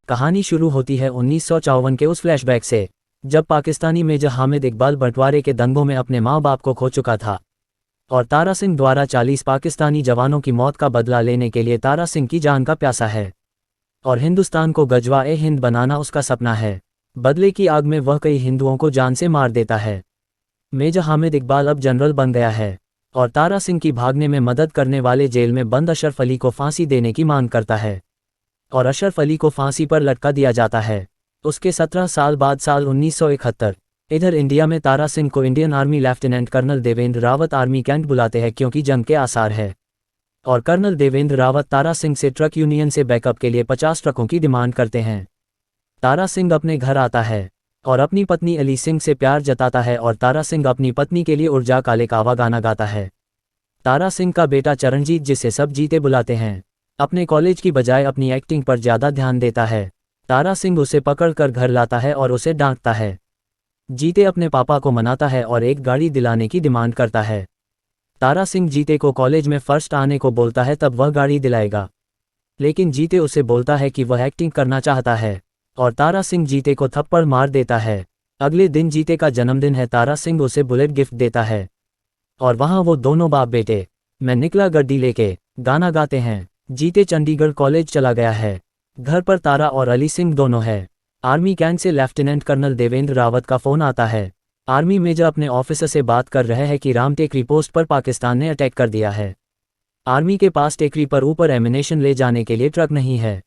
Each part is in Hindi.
कहानी शुरू होती है 1954 के उस फ्लैशबैक से, जब पाकिस्तानी मेजर हामिद इकबाल बंटवारे के दंगों में अपने माँ बाप को खो चुका था और तारा सिंह द्वारा 40 पाकिस्तानी जवानों की मौत का बदला लेने के लिए तारा सिंह की जान का प्यासा है और हिंदुस्तान को गजवा-ए-हिंद बनाना उसका सपना है। बदले की आग में वह कई हिंदुओं को जान से मार देता है। मेजर हामिद इकबाल अब जनरल बन गया है और तारा सिंह की भागने में मदद करने वाले जेल में बंद अशरफ अली को फांसी देने की मांग करता है और अशरफ अली को फांसी पर लटका दिया जाता है। उसके 17 साल बाद साल 1971 इधर इंडिया में तारा सिंह को Indian army lieutenant colonel Devendra Rawat army cantt बुलाते हैं क्योंकि जंग के आसार है और कर्नल देवेंद्र रावत तारा सिंह से ट्रक यूनियन से बैकअप के लिए 50 ट्रकों की डिमांड करते हैं। तारा सिंह अपने घर आता है और अपनी पत्नी अली सिंह से प्यार जताता है और तारा सिंह अपनी पत्नी के लिए उर्जा काले कावा गाना गाता है। तारा सिंह का बेटा चरणजीत, जिसे सब जीते बुलाते हैं, अपने कॉलेज की बजाय अपनी एक्टिंग पर ज़्यादा ध्यान देता है। तारा सिंह उसे पकड़कर घर लाता है और उसे डांटता है। जीते अपने पापा को मनाता है और एक गाड़ी दिलाने की डिमांड करता है। तारा सिंह जीते को कॉलेज में फर्स्ट आने को बोलता है, तब वह गाड़ी दिलाएगा, लेकिन जीते उसे बोलता है कि वह एक्टिंग करना चाहता है और तारा सिंह जीते को थप्पड़ मार देता है। अगले दिन जीते का जन्मदिन है। तारा सिंह उसे बुलेट गिफ्ट देता है और वहाँ वो दोनों बाप बेटे मैं निकला गड्डी लेके गाना गाते हैं। जीते चंडीगढ़ कॉलेज चला गया है। घर पर तारा और अली सिंह दोनों है। आर्मी कैंट से लेफ्टिनेंट कर्नल देवेंद्र रावत का फ़ोन आता है। आर्मी मेजर अपने ऑफिसर से बात कर रहे हैं कि राम टेकरी पोस्ट पर पाकिस्तान ने अटैक कर दिया है। आर्मी के पास टेकरी पर ऊपर एमिनेशन ले जाने के लिए ट्रक नहीं है।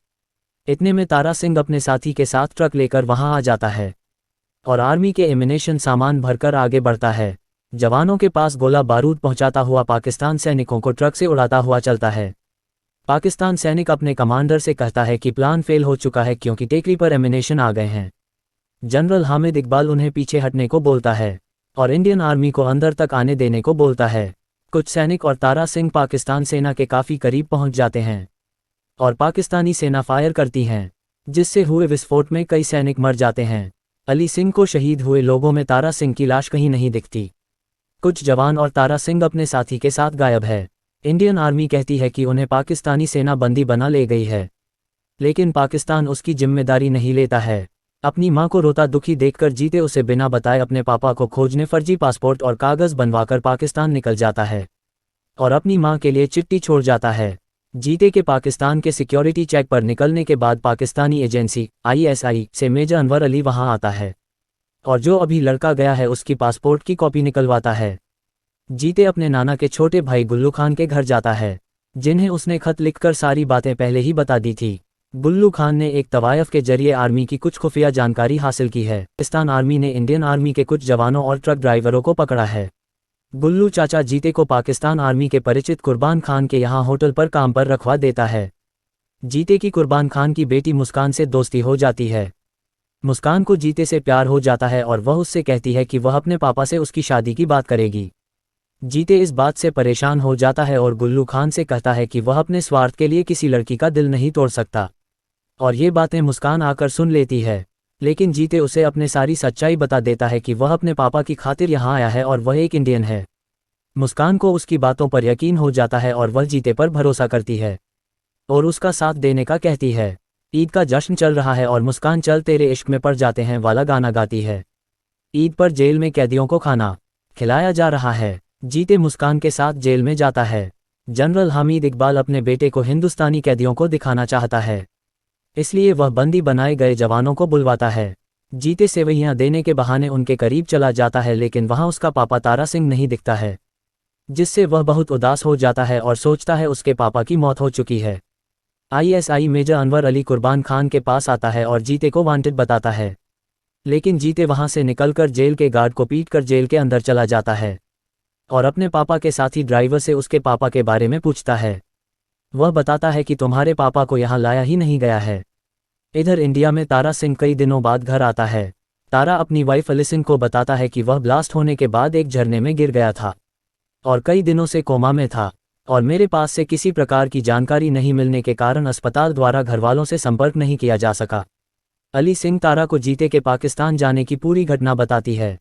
इतने में तारा सिंह अपने साथी के साथ ट्रक लेकर वहां आ जाता है और आर्मी के एमिनेशन सामान भरकर आगे बढ़ता है। जवानों के पास गोला बारूद पहुंचाता हुआ पाकिस्तान सैनिकों को ट्रक से उड़ाता हुआ चलता है। पाकिस्तान सैनिक अपने कमांडर से कहता है कि प्लान फेल हो चुका है क्योंकि टेकरी पर एमिनेशन आ गए हैं। जनरल हामिद इकबाल उन्हें पीछे हटने को बोलता है और इंडियन आर्मी को अंदर तक आने देने को बोलता है। कुछ सैनिक और तारा सिंह पाकिस्तान सेना के काफ़ी करीब पहुंच जाते हैं और पाकिस्तानी सेना फायर करती हैं, जिससे हुए विस्फोट में कई सैनिक मर जाते हैं। अली सिंह को शहीद हुए लोगों में तारा सिंह की लाश कहीं नहीं दिखती। कुछ जवान और तारा सिंह अपने साथी के साथ गायब है। इंडियन आर्मी कहती है कि उन्हें पाकिस्तानी सेना बंदी बना ले गई है, लेकिन पाकिस्तान उसकी जिम्मेदारी नहीं लेता है। अपनी मां को रोता दुखी देखकर जीते उसे बिना बताए अपने पापा को खोजने फर्जी पासपोर्ट और कागज़ बनवाकर पाकिस्तान निकल जाता है और अपनी मां के लिए चिट्ठी छोड़ जाता है। जीते के पाकिस्तान के सिक्योरिटी चेक पर निकलने के बाद पाकिस्तानी एजेंसी ISI से मेजर अनवर अली वहां आता है और जो अभी लड़का गया है उसकी पासपोर्ट की कॉपी निकलवाता है। जीते अपने नाना के छोटे भाई गुल्लू खान के घर जाता है, जिन्हें उसने खत लिखकर सारी बातें पहले ही बता दी थी। गुल्लू खान ने एक तवायफ के जरिए आर्मी की कुछ खुफिया जानकारी हासिल की है। पाकिस्तान आर्मी ने इंडियन आर्मी के कुछ जवानों और ट्रक ड्राइवरों को पकड़ा है। गुल्लू चाचा जीते को पाकिस्तान आर्मी के परिचित कुर्बान खान के यहाँ होटल पर काम पर रखवा देता है। जीते की कुर्बान खान की बेटी मुस्कान से दोस्ती हो जाती है। मुस्कान को जीते से प्यार हो जाता है और वह उससे कहती है कि वह अपने पापा से उसकी शादी की बात करेगी। जीते इस बात से परेशान हो जाता है और गुल्लू खान से कहता है कि वह अपने स्वार्थ के लिए किसी लड़की का दिल नहीं तोड़ सकता और ये बातें मुस्कान आकर सुन लेती है, लेकिन जीते उसे अपने सारी सच्चाई बता देता है कि वह अपने पापा की खातिर यहाँ आया है और वह एक इंडियन है। मुस्कान को उसकी बातों पर यकीन हो जाता है और वह जीते पर भरोसा करती है और उसका साथ देने का कहती है। ईद का जश्न चल रहा है और मुस्कान चल तेरे इश्क में पड़ जाते हैं वाला गाना गाती है। ईद पर जेल में कैदियों को खाना खिलाया जा रहा है। जीते मुस्कान के साथ जेल में जाता है। जनरल हामिद इकबाल अपने बेटे को हिंदुस्तानी कैदियों को दिखाना चाहता है, इसलिए वह बंदी बनाए गए जवानों को बुलवाता है। जीते सेवैयां देने के बहाने उनके करीब चला जाता है, लेकिन वहां उसका पापा तारा सिंह नहीं दिखता है, जिससे वह बहुत उदास हो जाता है और सोचता है उसके पापा की मौत हो चुकी है। ISI मेजर अनवर अली कुर्बान खान के पास आता है और जीते को वांटेड बताता है, लेकिन जीते वहां से निकलकर जेल के गार्ड को पीटकर जेल के अंदर चला जाता है और अपने पापा के साथी ड्राइवर से उसके पापा के बारे में पूछता है। वह बताता है कि तुम्हारे पापा को यहाँ लाया ही नहीं गया है। इधर इंडिया में तारा सिंह कई दिनों बाद घर आता है। तारा अपनी वाइफ अली सिंह को बताता है कि वह ब्लास्ट होने के बाद एक झरने में गिर गया था और कई दिनों से कोमा में था और मेरे पास से किसी प्रकार की जानकारी नहीं मिलने के कारण अस्पताल द्वारा घरवालों से संपर्क नहीं किया जा सका। अली सिंह तारा को जीते के पाकिस्तान जाने की पूरी घटना बताती है।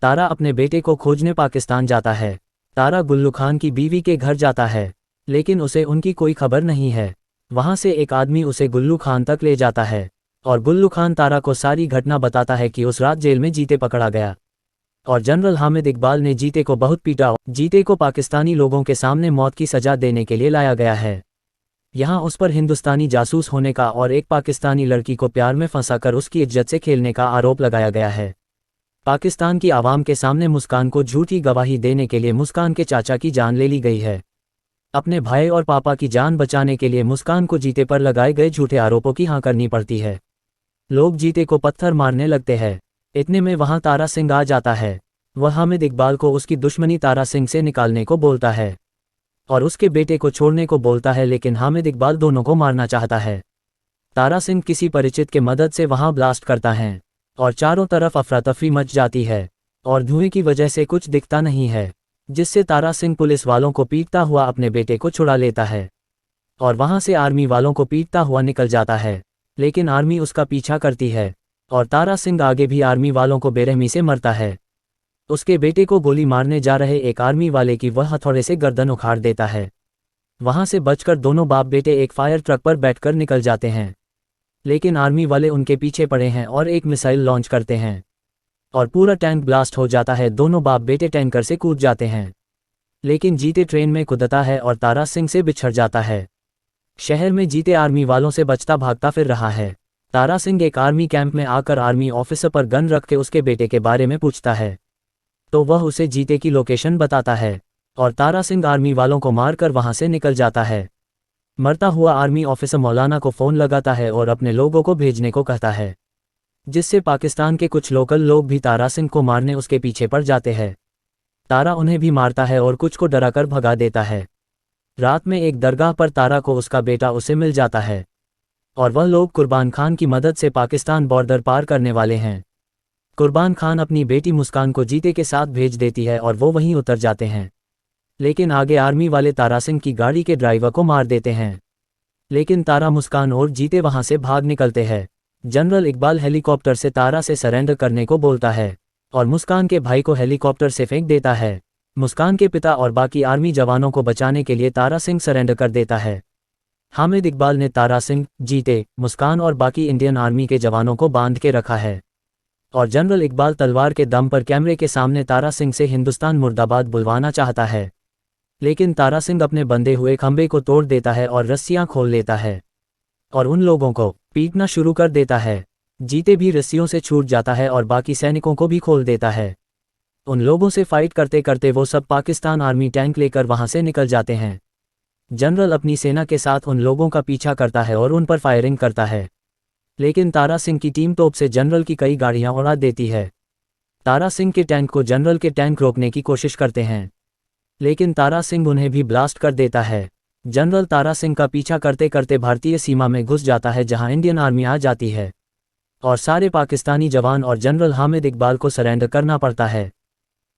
तारा अपने बेटे को खोजने पाकिस्तान जाता है। तारा गुल्लू खान की बीवी के घर जाता है, लेकिन उसे उनकी कोई खबर नहीं है। वहां से एक आदमी उसे गुल्लू खान तक ले जाता है। और गुल्लू खान तारा को सारी घटना बताता है कि उस रात जेल में जीते पकड़ा गया और जनरल हामिद इकबाल ने जीते को बहुत पीटा। जीते को पाकिस्तानी लोगों के सामने मौत की सजा देने के लिए लाया गया है। यहाँ उस पर हिंदुस्तानी जासूस होने का और एक पाकिस्तानी लड़की को प्यार में फंसाकर उसकी इज्जत से खेलने का आरोप लगाया गया है। पाकिस्तान की आवाम के सामने मुस्कान को झूठी गवाही देने के लिए मुस्कान के चाचा की जान ले ली गई है। अपने भाई और पापा की जान बचाने के लिए मुस्कान को जीते पर लगाए गए झूठे आरोपों की हाँ करनी पड़ती है। लोग जीते को पत्थर मारने लगते हैं। इतने में वहां तारा सिंह आ जाता है। वह हामिद इकबाल को उसकी दुश्मनी तारा सिंह से निकालने को बोलता है और उसके बेटे को छोड़ने को बोलता है, लेकिन हामिद इकबाल दोनों को मारना चाहता है। तारा सिंह किसी परिचित के मदद से वहां ब्लास्ट करता है और चारों तरफ अफरा तफरी मच जाती है और धुएं की वजह से कुछ दिखता नहीं है, जिससे तारा सिंह पुलिस वालों को पीटता हुआ अपने बेटे को छुड़ा लेता है और वहां से आर्मी वालों को पीटता हुआ निकल जाता है। लेकिन आर्मी उसका पीछा करती है और तारा सिंह आगे भी आर्मी वालों को बेरहमी से मरता है। उसके बेटे को गोली मारने जा रहे एक आर्मी वाले की वह हथौड़े से गर्दन उखाड़ देता है। वहां से बचकर दोनों बाप बेटे एक फायर ट्रक पर बैठकर निकल जाते हैं, लेकिन आर्मी वाले उनके पीछे पड़े हैं और एक मिसाइल लॉन्च करते हैं और पूरा टैंक ब्लास्ट हो जाता है। दोनों बाप बेटे टैंकर से कूद जाते हैं, लेकिन जीते ट्रेन में कूदता है और तारा सिंह से बिछड़ जाता है। शहर में जीते आर्मी वालों से बचता भागता फिर रहा है। तारा सिंह एक आर्मी कैंप में आकर आर्मी ऑफिसर पर गन रख के उसके बेटे के बारे में पूछता है, तो वह उसे जीते की लोकेशन बताता है और तारा सिंह आर्मी वालों को मारकर वहां से निकल जाता है। मरता हुआ आर्मी ऑफिसर मौलाना को फ़ोन लगाता है और अपने लोगों को भेजने को कहता है, जिससे पाकिस्तान के कुछ लोकल लोग भी तारा सिंह को मारने उसके पीछे पड़ जाते हैं। तारा उन्हें भी मारता है और कुछ को डराकर भगा देता है। रात में एक दरगाह पर तारा को उसका बेटा उसे मिल जाता है और वह लोग कुर्बान खान की मदद से पाकिस्तान बॉर्डर पार करने वाले हैं। कुर्बान खान अपनी बेटी मुस्कान को जीते के साथ भेज देती है और वो वहीं उतर जाते हैं, लेकिन आगे आर्मी वाले तारा सिंह की गाड़ी के ड्राइवर को मार देते हैं। लेकिन तारा, मुस्कान और जीते वहां से भाग निकलते हैं। जनरल इकबाल हेलीकॉप्टर से तारा से सरेंडर करने को बोलता है और मुस्कान के भाई को हेलीकॉप्टर से फेंक देता है। मुस्कान के पिता और बाकी आर्मी जवानों को बचाने के लिए तारा सिंह सरेंडर कर देता है। हामिद इकबाल ने तारा सिंह, जीते, मुस्कान और बाकी इंडियन आर्मी के जवानों को बांध के रखा है और जनरल इकबाल तलवार के दम पर कैमरे के सामने तारा सिंह से हिंदुस्तान मुर्दाबाद बुलवाना चाहता है, लेकिन तारा सिंह अपने बंधे हुए खंभे को तोड़ देता है और रस्सियां खोल लेता है और उन लोगों को पीटना शुरू कर देता है। जीते भी रस्सियों से छूट जाता है और बाकी सैनिकों को भी खोल देता है। उन लोगों से फाइट करते करते वो सब पाकिस्तान आर्मी टैंक लेकर वहां से निकल जाते हैं। जनरल अपनी सेना के साथ उन लोगों का पीछा करता है और उन पर फायरिंग करता है, लेकिन तारा सिंह की टीम तोप से जनरल की कई गाड़ियां उड़ा देती है। तारा सिंह के टैंक को जनरल के टैंक रोकने की कोशिश करते हैं, लेकिन तारा सिंह उन्हें भी ब्लास्ट कर देता है। जनरल तारा सिंह का पीछा करते करते भारतीय सीमा में घुस जाता है, जहां इंडियन आर्मी आ जाती है और सारे पाकिस्तानी जवान और जनरल हामिद इकबाल को सरेंडर करना पड़ता है।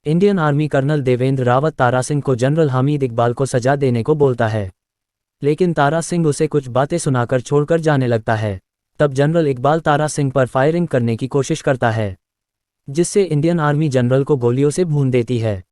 Indian army colonel Devendra Rawat Tara Singh को जनरल हामिद इकबाल को सजा देने को बोलता है, लेकिन तारा सिंह उसे कुछ बातें सुनाकर छोड़कर जाने लगता है। तब जनरल इकबाल तारा सिंह पर फायरिंग करने की कोशिश करता है, जिससे इंडियन आर्मी जनरल को गोलियों से भून देती है।